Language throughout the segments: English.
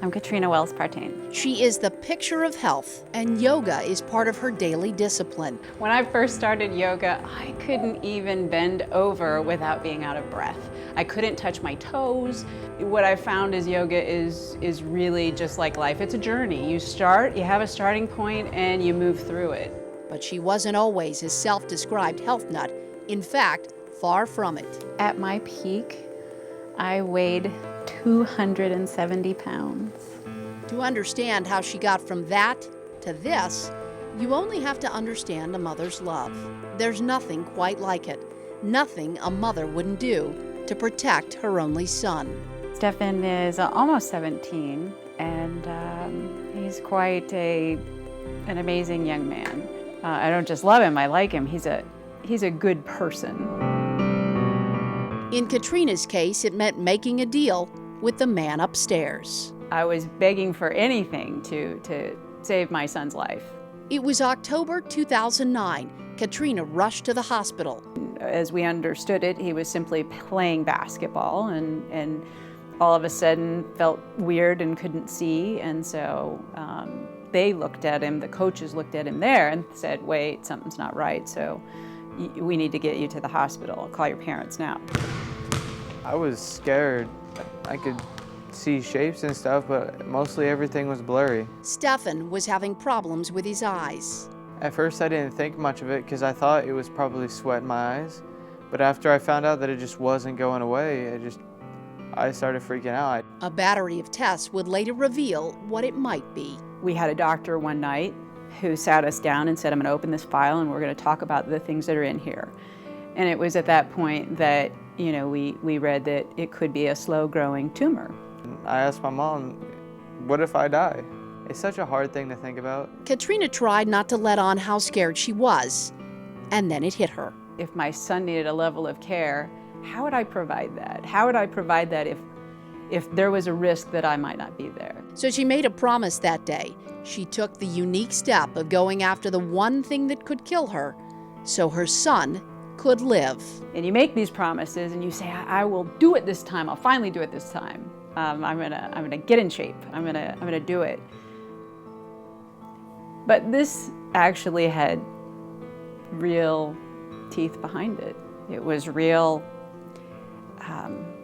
I'm Katrina Wells Partain. She is the picture of health, and yoga is part of her daily discipline. When I first started yoga, I couldn't even bend over without being out of breath. I couldn't touch my toes. What I found is yoga is really just like life. It's a journey. You start, you have a starting point, and you move through it. But she wasn't always a self-described health nut. In fact, far from it. At my peak, I weighed 270 pounds. To understand how she got from that to this, you only have to understand a mother's love. There's nothing quite like it. Nothing a mother wouldn't do to protect her only son. Stefan is almost 17, and he's quite an amazing young man. I don't just love him, I like him. He's a good person. In Katrina's case, it meant making a deal with the man upstairs. I was begging for anything to save my son's life. It was October 2009. Katrina rushed to the hospital. As we understood it, he was simply playing basketball and all of a sudden felt weird and couldn't see. And so they looked at him, the coaches looked at him there and said, wait, something's not right. So we need to get you to the hospital. I'll call your parents now. I was scared. I could see shapes and stuff, but mostly everything was blurry. Stefan was having problems with his eyes. At first I didn't think much of it because I thought it was probably sweat in my eyes. But after I found out that it just wasn't going away, I started freaking out. A battery of tests would later reveal what it might be. We had a doctor one night who sat us down and said, I'm gonna open this file and we're gonna talk about the things that are in here. And it was at that point that, you know, we read that it could be a slow-growing tumor. I asked my mom, what if I die? It's such a hard thing to think about. Katrina tried not to let on how scared she was, and then it hit her. If my son needed a level of care, how would I provide that? How would I provide that if there was a risk that I might not be there? So she made a promise that day. She took the unique step of going after the one thing that could kill her, so her son could live. And you make these promises and you say, I will do it this time. I'll finally do it this time. I'm gonna get in shape. I'm gonna do it. But this actually had real teeth behind it. It was real,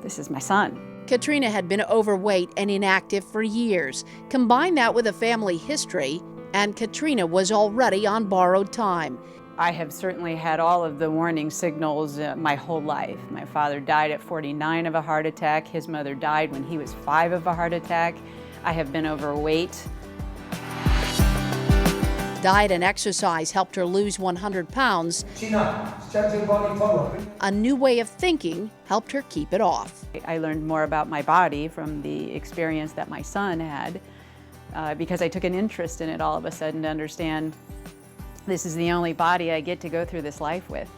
this is my son. Katrina had been overweight and inactive for years. Combine that with a family history, and Katrina was already on borrowed time. I have certainly had all of the warning signals my whole life. My father died at 49 of a heart attack. His mother died when he was 5 of a heart attack. I have been overweight. Diet and exercise helped her lose 100 pounds. A new way of thinking helped her keep it off. I learned more about my body from the experience that my son had because I took an interest in it all of a sudden to understand this is the only body I get to go through this life with.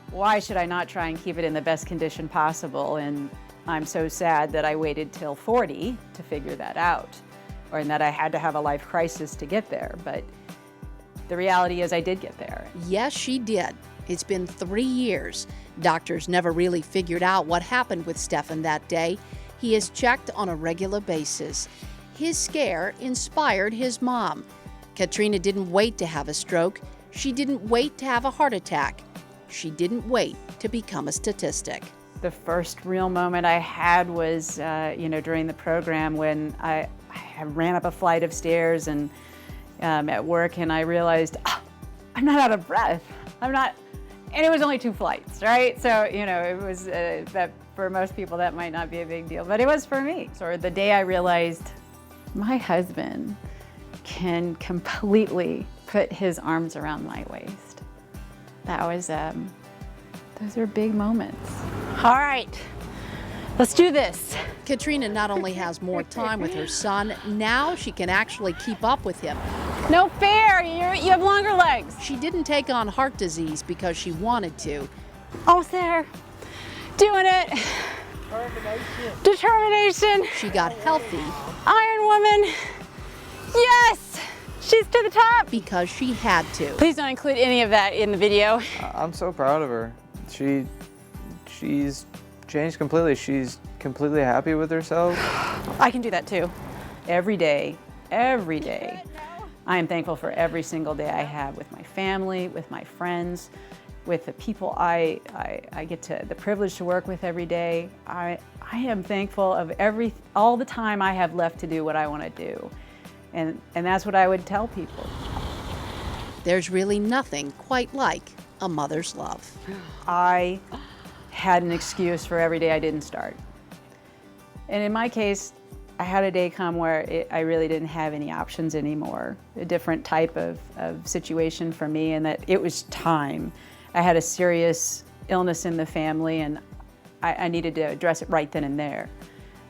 Why should I not try and keep it in the best condition possible? And I'm so sad that I waited till 40 to figure that out, or that I had to have a life crisis to get there. But the reality is I did get there. Yes, she did. It's been 3 years. Doctors never really figured out what happened with Stefan that day. He is checked on a regular basis. His scare inspired his mom. Katrina didn't wait to have a stroke. She didn't wait to have a heart attack. She didn't wait to become a statistic. The first real moment I had was, during the program when I ran up a flight of stairs and at work, and I realized, I'm not out of breath. And it was only 2 flights, right? So, it was that for most people that might not be a big deal, but it was for me. So the day I realized my husband can completely put his arms around my waist. That was, those are big moments. All right, let's do this. Katrina not only has more time with her son, now she can actually keep up with him. No fair, you have longer legs. She didn't take on heart disease because she wanted to. Almost there, doing it. Determination. She got healthy. Iron woman. Yes! She's to the top! Because she had to. Please don't include any of that in the video. I'm so proud of her. She's changed completely. She's completely happy with herself. I can do that too. Every day, I am thankful for every single day I have with my family, with my friends, with the people I get the privilege to work with every day. I am thankful of all the time I have left to do what I want to do. And that's what I would tell people. There's really nothing quite like a mother's love. I had an excuse for every day I didn't start. And in my case, I had a day come where I really didn't have any options anymore, a different type of situation for me, and that it was time. I had a serious illness in the family, and I needed to address it right then and there.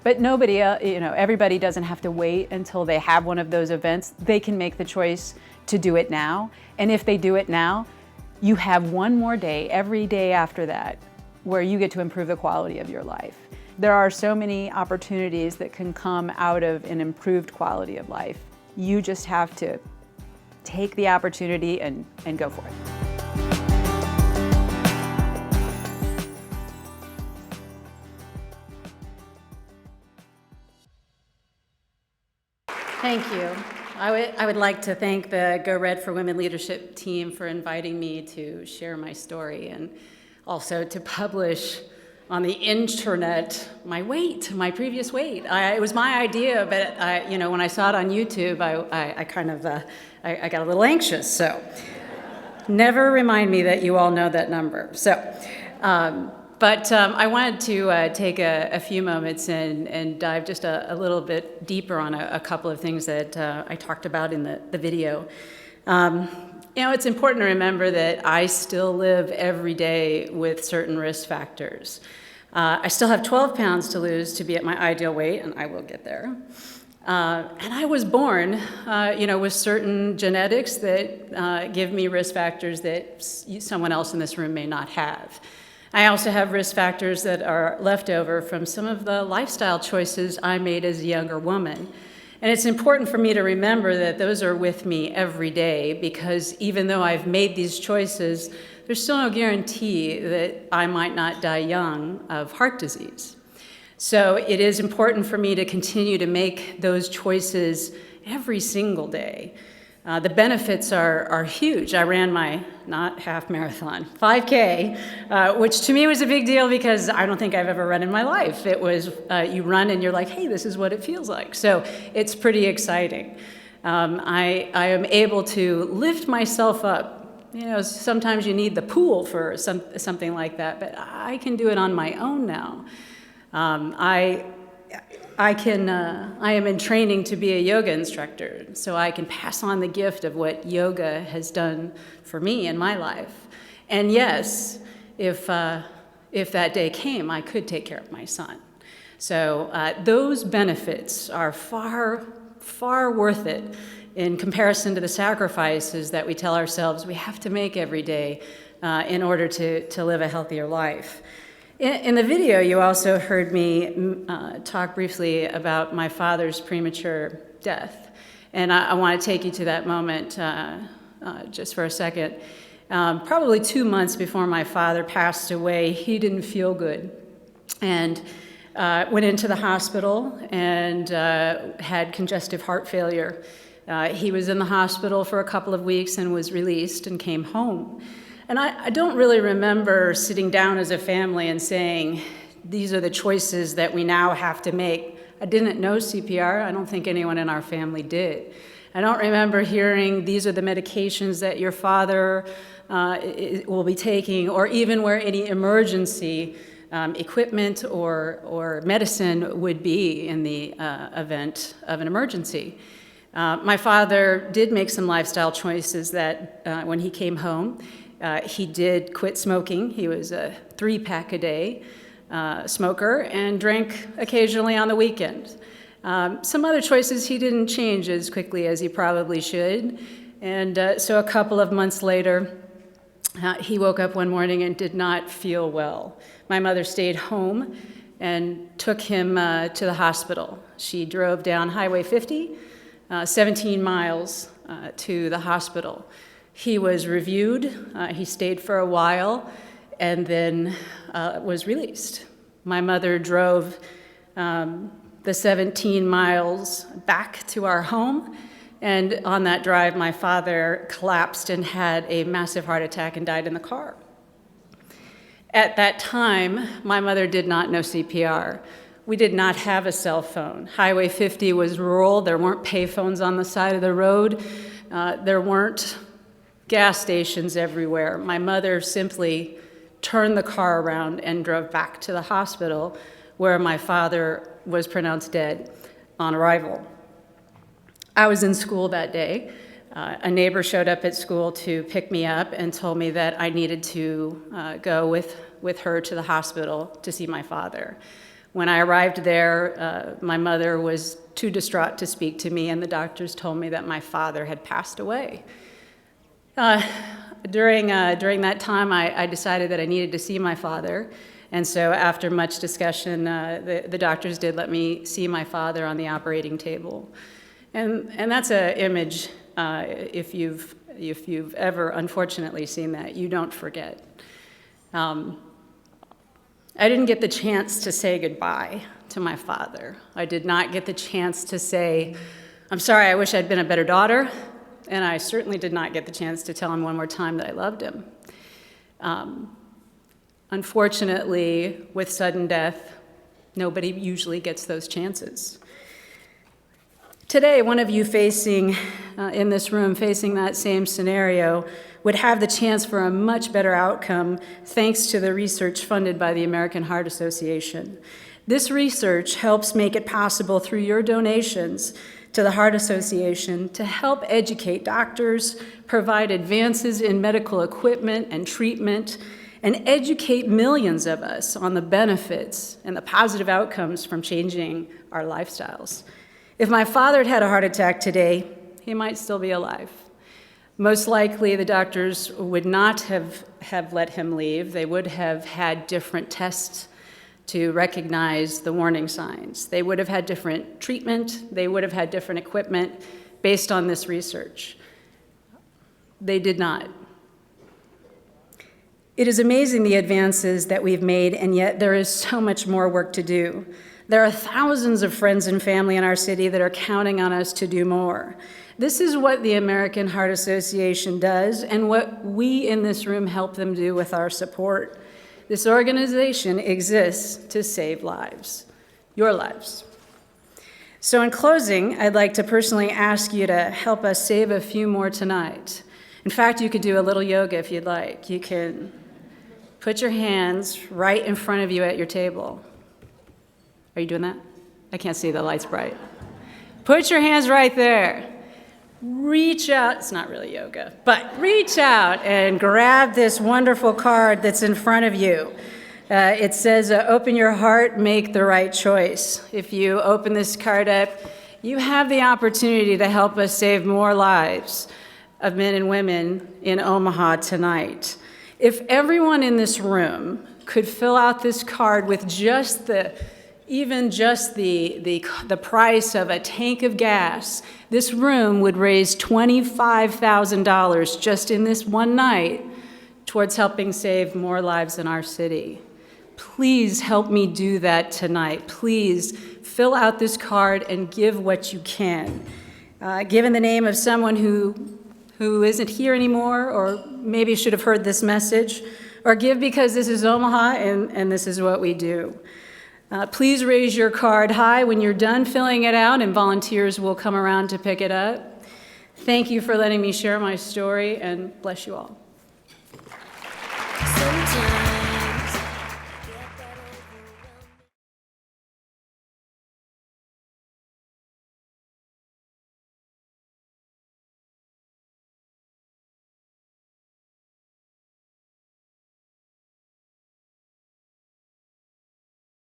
But nobody, everybody doesn't have to wait until they have one of those events. They can make the choice to do it now. And if they do it now, you have one more day, every day after that, where you get to improve the quality of your life. There are so many opportunities that can come out of an improved quality of life. You just have to take the opportunity and go for it. Thank you. I would like to thank the Go Red for Women leadership team for inviting me to share my story, and also to publish on the internet my previous weight. It was my idea, but when I saw it on YouTube, I got a little anxious. So never remind me that you all know that number. But I wanted to take a few moments and dive just a little bit deeper on a couple of things that I talked about in the video. It's important to remember that I still live every day with certain risk factors. I still have 12 pounds to lose to be at my ideal weight, and I will get there. And I was born, with certain genetics that give me risk factors that someone else in this room may not have. I also have risk factors that are left over from some of the lifestyle choices I made as a younger woman. And it's important for me to remember that those are with me every day, because even though I've made these choices, there's still no guarantee that I might not die young of heart disease. So it is important for me to continue to make those choices every single day. The benefits are huge. I ran my, not half marathon, 5K, which to me was a big deal because I don't think I've ever run in my life. It was, you run and you're like, hey, this is what it feels like. So it's pretty exciting. I am able to lift myself up. Sometimes you need the pool for something like that, but I can do it on my own now. I am in training to be a yoga instructor, so I can pass on the gift of what yoga has done for me in my life. And yes, if that day came, I could take care of my son. So those benefits are far, far worth it in comparison to the sacrifices that we tell ourselves we have to make every day in order to live a healthier life. In the video, you also heard me talk briefly about my father's premature death. And I want to take you to that moment just for a second. Probably 2 months before my father passed away, he didn't feel good. And went into the hospital and had congestive heart failure. He was in the hospital for a couple of weeks and was released and came home. And I don't really remember sitting down as a family and saying, these are the choices that we now have to make. I didn't know CPR. I don't think anyone in our family did. I don't remember hearing, these are the medications that your father will be taking, or even where any emergency equipment or medicine would be in the event of an emergency. My father did make some lifestyle choices that when he came home, he did quit smoking. He was a 3-pack a day smoker and drank occasionally on the weekend. Some other choices he didn't change as quickly as he probably should. And so a couple of months later, he woke up one morning and did not feel well. My mother stayed home and took him to the hospital. She drove down Highway 50, 17 miles to the hospital. He was reviewed, he stayed for a while, and then was released. My mother drove the 17 miles back to our home. And on that drive, my father collapsed and had a massive heart attack and died in the car. At that time, my mother did not know CPR. We did not have a cell phone. Highway 50 was rural. There weren't payphones on the side of the road. There weren't gas stations everywhere. My mother simply turned the car around and drove back to the hospital where my father was pronounced dead on arrival. I was in school that day. A neighbor showed up at school to pick me up and told me that I needed to go with her to the hospital to see my father. When I arrived there, my mother was too distraught to speak to me, and the doctors told me that my father had passed away. During that time, I decided that I needed to see my father, and so after much discussion, the doctors did let me see my father on the operating table. And that's an image, if you've ever unfortunately seen that, you don't forget. I didn't get the chance to say goodbye to my father. I did not get the chance to say, I'm sorry, I wish I'd been a better daughter, and I certainly did not get the chance to tell him one more time that I loved him. Unfortunately, with sudden death, nobody usually gets those chances. Today, one of you in this room facing that same scenario would have the chance for a much better outcome thanks to the research funded by the American Heart Association. This research helps make it possible through your donations to the Heart Association to help educate doctors, provide advances in medical equipment and treatment, and educate millions of us on the benefits and the positive outcomes from changing our lifestyles. If my father had had a heart attack today, he might still be alive. Most likely, the doctors would not have let him leave. They would have had different tests to recognize the warning signs. They would have had different treatment. They would have had different equipment based on this research. They did not. It is amazing the advances that we've made, and yet there is so much more work to do. There are thousands of friends and family in our city that are counting on us to do more. This is what the American Heart Association does and what we in this room help them do with our support. This organization exists to save lives, your lives. So in closing, I'd like to personally ask you to help us save a few more tonight. In fact, you could do a little yoga if you'd like. You can put your hands right in front of you at your table. Are you doing that? I can't see, the light's bright. Put your hands right there. Reach out, it's not really yoga, but reach out and grab this wonderful card that's in front of you. It says, open your heart, make the right choice. If you open this card up, you have the opportunity to help us save more lives of men and women in Omaha tonight. If everyone in this room could fill out this card with just the price of a tank of gas, this room would raise $25,000 just in this one night towards helping save more lives in our city. Please help me do that tonight. Please fill out this card and give what you can. Give in the name of someone who isn't here anymore, or maybe should have heard this message, or give because this is Omaha and this is what we do. Please raise your card high when you're done filling it out, and volunteers will come around to pick it up. Thank you for letting me share my story, and bless you all.